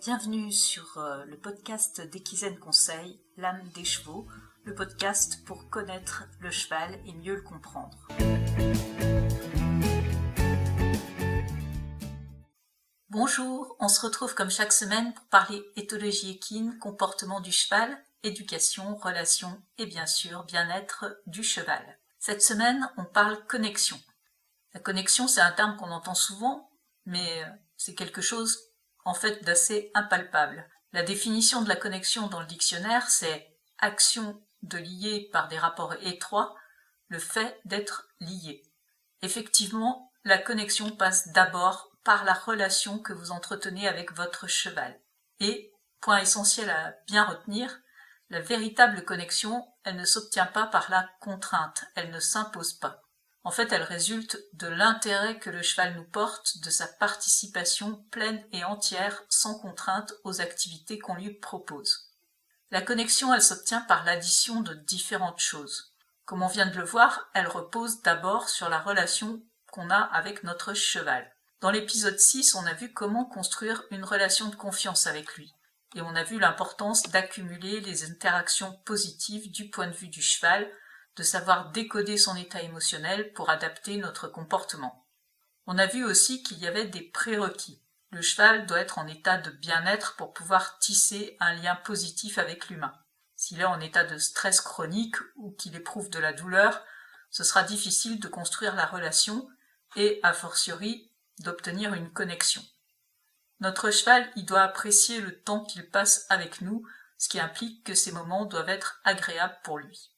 Bienvenue sur le podcast d'Equizen Conseil, l'âme des chevaux, le podcast pour connaître le cheval et mieux le comprendre. Bonjour, on se retrouve comme chaque semaine pour parler éthologie équine, comportement du cheval, éducation, relations et bien sûr bien-être du cheval. Cette semaine, on parle connexion. La connexion, c'est un terme qu'on entend souvent, mais c'est quelque chose en fait d'assez impalpable. La définition de la connexion dans le dictionnaire, c'est action de lier par des rapports étroits, le fait d'être lié. Effectivement, la connexion passe d'abord par la relation que vous entretenez avec votre cheval. Et, point essentiel à bien retenir, la véritable connexion, elle ne s'obtient pas par la contrainte, elle ne s'impose pas. En fait, elle résulte de l'intérêt que le cheval nous porte, de sa participation pleine et entière, sans contrainte, aux activités qu'on lui propose. La connexion, elle s'obtient par l'addition de différentes choses. Comme on vient de le voir, elle repose d'abord sur la relation qu'on a avec notre cheval. Dans l'épisode 6, on a vu comment construire une relation de confiance avec lui. Et on a vu l'importance d'accumuler les interactions positives du point de vue du cheval, de savoir décoder son état émotionnel pour adapter notre comportement. On a vu aussi qu'il y avait des prérequis. Le cheval doit être en état de bien-être pour pouvoir tisser un lien positif avec l'humain. S'il est en état de stress chronique ou qu'il éprouve de la douleur, ce sera difficile de construire la relation et, a fortiori, d'obtenir une connexion. Notre cheval, il doit apprécier le temps qu'il passe avec nous, ce qui implique que ces moments doivent être agréables pour lui.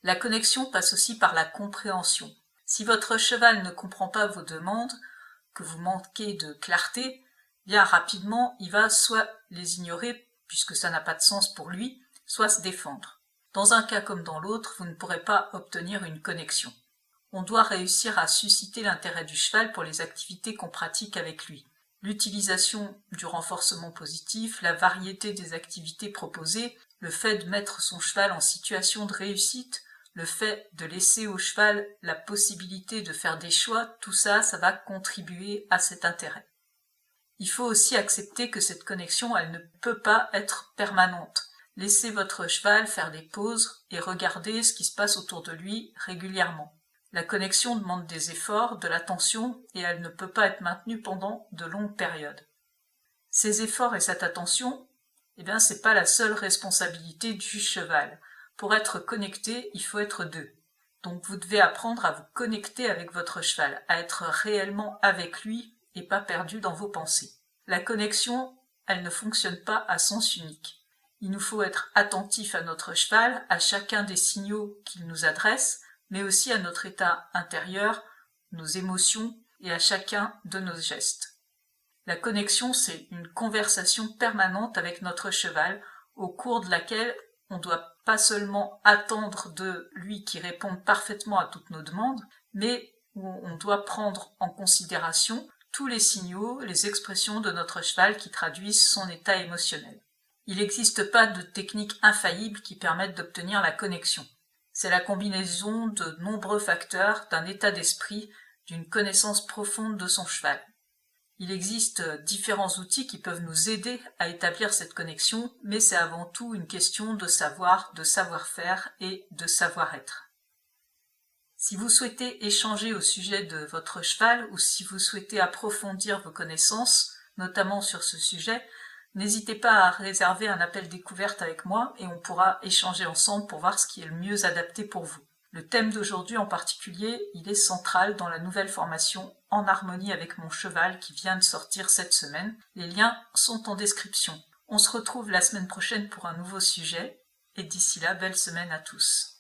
La connexion passe aussi par la compréhension. Si votre cheval ne comprend pas vos demandes, que vous manquez de clarté, bien rapidement, il va soit les ignorer, puisque ça n'a pas de sens pour lui, soit se défendre. Dans un cas comme dans l'autre, vous ne pourrez pas obtenir une connexion. On doit réussir à susciter l'intérêt du cheval pour les activités qu'on pratique avec lui. L'utilisation du renforcement positif, la variété des activités proposées, le fait de mettre son cheval en situation de réussite, le fait de laisser au cheval la possibilité de faire des choix, tout ça, ça va contribuer à cet intérêt. Il faut aussi accepter que cette connexion, elle ne peut pas être permanente. Laissez votre cheval faire des pauses et regardez ce qui se passe autour de lui régulièrement. La connexion demande des efforts, de l'attention, et elle ne peut pas être maintenue pendant de longues périodes. Ces efforts et cette attention, c'est pas la seule responsabilité du cheval. Pour être connecté, il faut être deux. Donc vous devez apprendre à vous connecter avec votre cheval, à être réellement avec lui et pas perdu dans vos pensées. La connexion, elle ne fonctionne pas à sens unique. Il nous faut être attentif à notre cheval, à chacun des signaux qu'il nous adresse, mais aussi à notre état intérieur, nos émotions et à chacun de nos gestes. La connexion, c'est une conversation permanente avec notre cheval, au cours de laquelle on ne doit pas seulement attendre de lui qu'il réponde parfaitement à toutes nos demandes, mais où on doit prendre en considération tous les signaux, les expressions de notre cheval qui traduisent son état émotionnel. Il n'existe pas de technique infaillible qui permette d'obtenir la connexion. C'est la combinaison de nombreux facteurs, d'un état d'esprit, d'une connaissance profonde de son cheval. Il existe différents outils qui peuvent nous aider à établir cette connexion, mais c'est avant tout une question de savoir, de savoir-faire et de savoir-être. Si vous souhaitez échanger au sujet de votre cheval ou si vous souhaitez approfondir vos connaissances, notamment sur ce sujet, n'hésitez pas à réserver un appel découverte avec moi et on pourra échanger ensemble pour voir ce qui est le mieux adapté pour vous. Le thème d'aujourd'hui en particulier, il est central dans la nouvelle formation En harmonie avec mon cheval qui vient de sortir cette semaine. Les liens sont en description. On se retrouve la semaine prochaine pour un nouveau sujet et d'ici là, belle semaine à tous.